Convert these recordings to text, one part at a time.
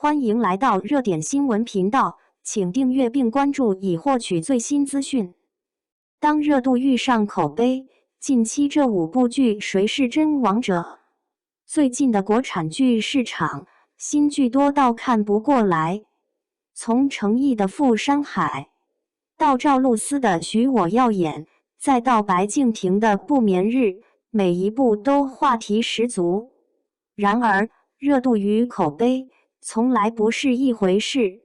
欢迎来到热点新闻频道，请订阅并关注以获取最新资讯。当热度遇上口碑，近期这5部剧谁是真王者？最近的国产剧市场，新剧多到看不过来。从程毅的《赴山海》，到赵露思的《许我耀眼》，再到白敬亭的《不眠日》，每一部都话题十足。然而，热度与口碑从来不是一回事。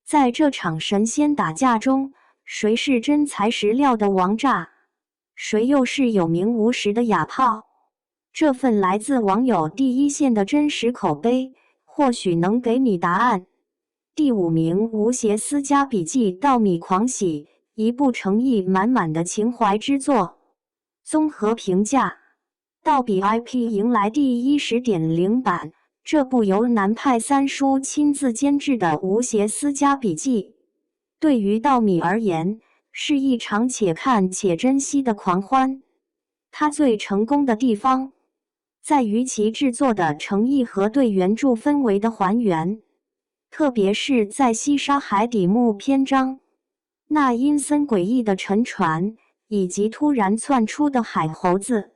在这场神仙打架中，谁是真材实料的王炸？谁又是有名无实的哑炮？这份来自网友第一线的真实口碑，或许能给你答案。第5名，《吴邪私家笔记》稻米狂喜，一部诚意满满的情怀之作。综合评价，稻米 IP 迎来第10.0版。这部由南派三叔亲自监制的《吴邪私家笔记》，对于稻米而言，是一场且看且珍惜的狂欢。它最成功的地方，在于其制作的诚意和对原著氛围的还原。特别是在西沙海底墓篇章，那阴森诡异的沉船，以及突然窜出的海猴子，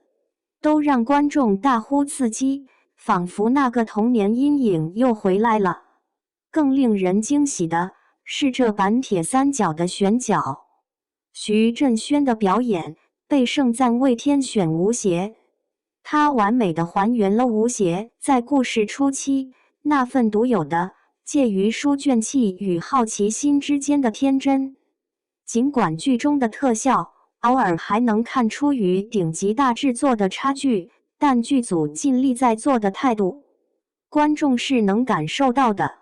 都让观众大呼刺激。仿佛那个童年阴影又回来了。更令人惊喜的是这版铁三角的选角，徐振轩的表演被盛赞为天选吴邪，他完美的还原了吴邪在故事初期那份独有的介于书卷气与好奇心之间的天真。尽管剧中的特效偶尔还能看出与顶级大制作的差距，但剧组尽力在做的态度，观众是能感受到的。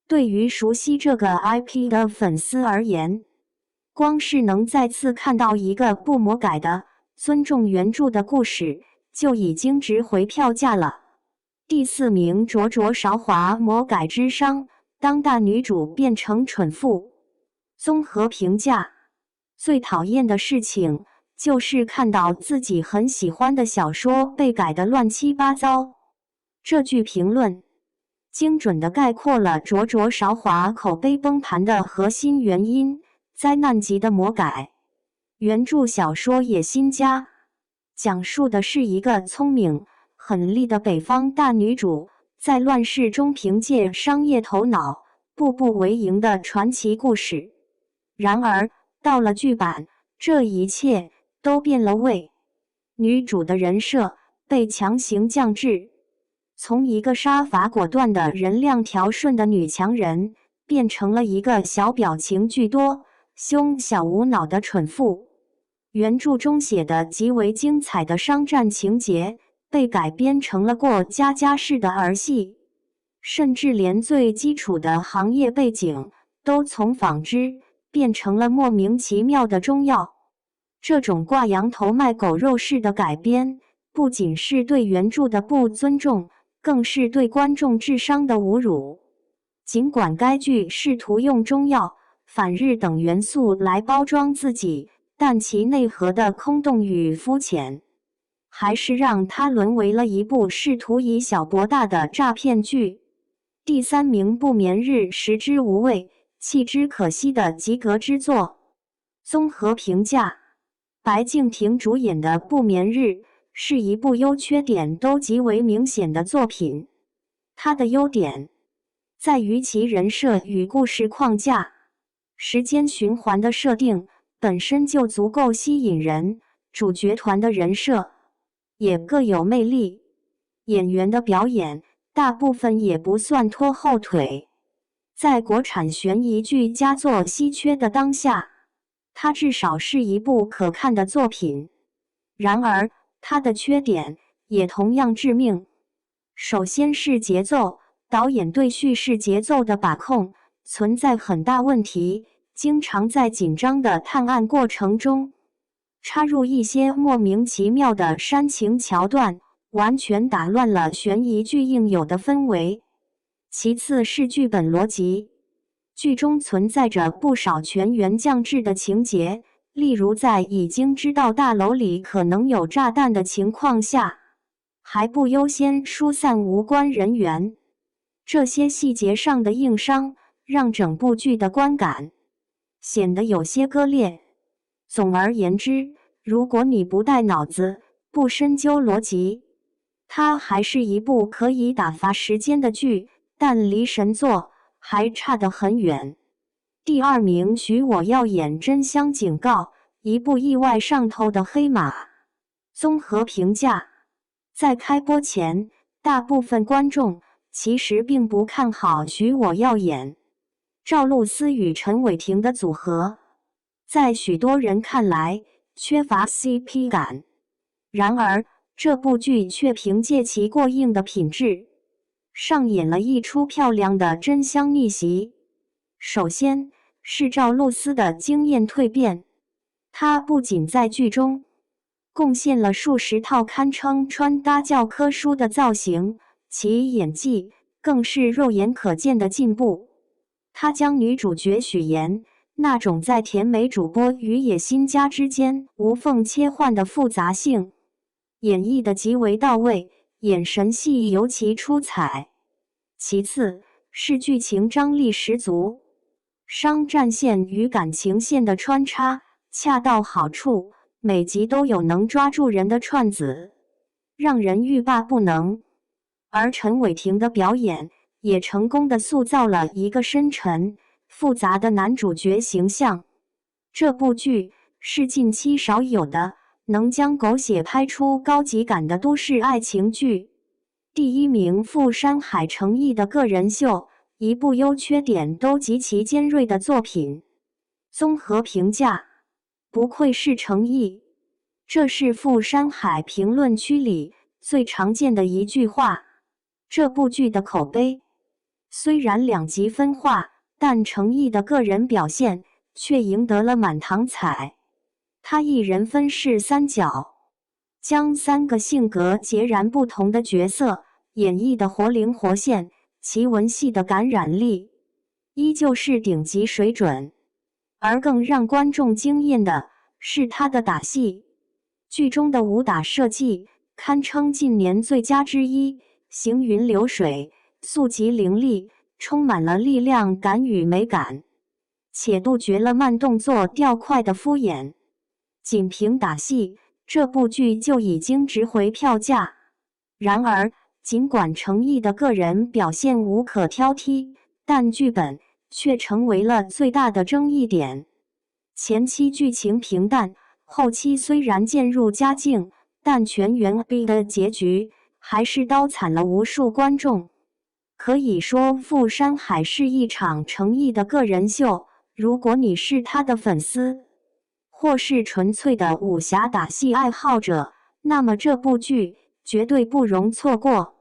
对于熟悉这个 IP 的粉丝而言，光是能再次看到一个不魔改的、尊重原著的故事，就已经值回票价了。第4名，《灼灼韶华》魔改之殇，当大女主变成蠢妇。综合评价，最讨厌的事情就是看到自己很喜欢的小说被改得乱七八糟。这句评论精准地概括了《灼灼韶华》口碑崩盘的核心原因：灾难级的魔改。原著小说《野心家》讲述的是一个聪明、狠厉的北方大女主，在乱世中凭借商业头脑步步为营的传奇故事。然而，到了剧版，这一切都变了味。女主的人设被强行降智，从一个杀伐果断的人量调顺的女强人，变成了一个小表情巨多、胸小无脑的蠢妇。原著中写的极为精彩的商战情节，被改编成了过家家式的儿戏，甚至连最基础的行业背景都从纺织变成了莫名其妙的中药。这种挂羊头卖狗肉式的改编，不仅是对原著的不尊重，更是对观众智商的侮辱。尽管该剧试图用中药、反日等元素来包装自己，但其内核的空洞与肤浅，还是让它沦为了一部试图以小博大的诈骗剧。第3名，《不眠日》食之无味，弃之可惜的及格之作。综合评价，白敬亭主演的《不眠日》是一部优缺点都极为明显的作品。它的优点在于其人设与故事框架，时间循环的设定本身就足够吸引人，主角团的人设也各有魅力，演员的表演大部分也不算拖后腿。在国产悬疑剧佳作稀缺的当下，它至少是一部可看的作品。然而，它的缺点也同样致命。首先是节奏，导演对叙事节奏的把控存在很大问题，经常在紧张的探案过程中插入一些莫名其妙的煽情桥段，完全打乱了悬疑剧应有的氛围。其次是剧本逻辑，剧中存在着不少全员降智的情节，例如在已经知道大楼里可能有炸弹的情况下，还不优先疏散无关人员。这些细节上的硬伤，让整部剧的观感显得有些割裂。总而言之，如果你不带脑子，不深究逻辑，它还是一部可以打发时间的剧，但离神作还差得很远。第2名，许我要演真香警告，一部意外上头的黑马。综合评价，在开播前，大部分观众其实并不看好许我要演赵露思与陈伟霆的组合，在许多人看来缺乏 CP 感。然而，这部剧却凭借其过硬的品质，上演了一出漂亮的真香逆袭。首先是赵露思的惊艳蜕变，她不仅在剧中贡献了数十套堪称穿搭教科书的造型，其演技更是肉眼可见的进步。她将女主角许妍那种在甜美主播与野心家之间无缝切换的复杂性演绎得极为到位，眼神戏尤其出彩。其次是剧情张力十足，商战线与感情线的穿插恰到好处，每集都有能抓住人的串子，让人欲罢不能。而陈伟霆的表演也成功地塑造了一个深沉复杂的男主角形象。这部剧是近期少有的能将狗血拍出高级感的都市爱情剧。第1名，傅山海诚毅的个人秀，一部优缺点都极其尖锐的作品。综合评价，不愧是诚毅，这是傅山海评论区里最常见的一句话。这部剧的口碑虽然2极分化，但诚毅的个人表现却赢得了满堂彩。他一人分饰3角，将3个性格截然不同的角色演绎得活灵活现，其文戏的感染力依旧是顶级水准。而更让观众惊艳的是他的打戏，剧中的武打设计堪称近年最佳之一，行云流水，速疾凌厉，充满了力量感与美感，且杜绝了慢动作调快的敷衍。仅凭打戏，这部剧就已经值回票价。然而，尽管诚毅的个人表现无可挑剔，但剧本却成为了最大的争议点。前期剧情平淡，后期虽然渐入佳境，但全员 B 的结局还是刀惨了无数观众。可以说，傅山海是一场诚意的个人秀。如果你是他的粉丝，或是纯粹的武侠打戏爱好者，那么这部剧绝对不容错过。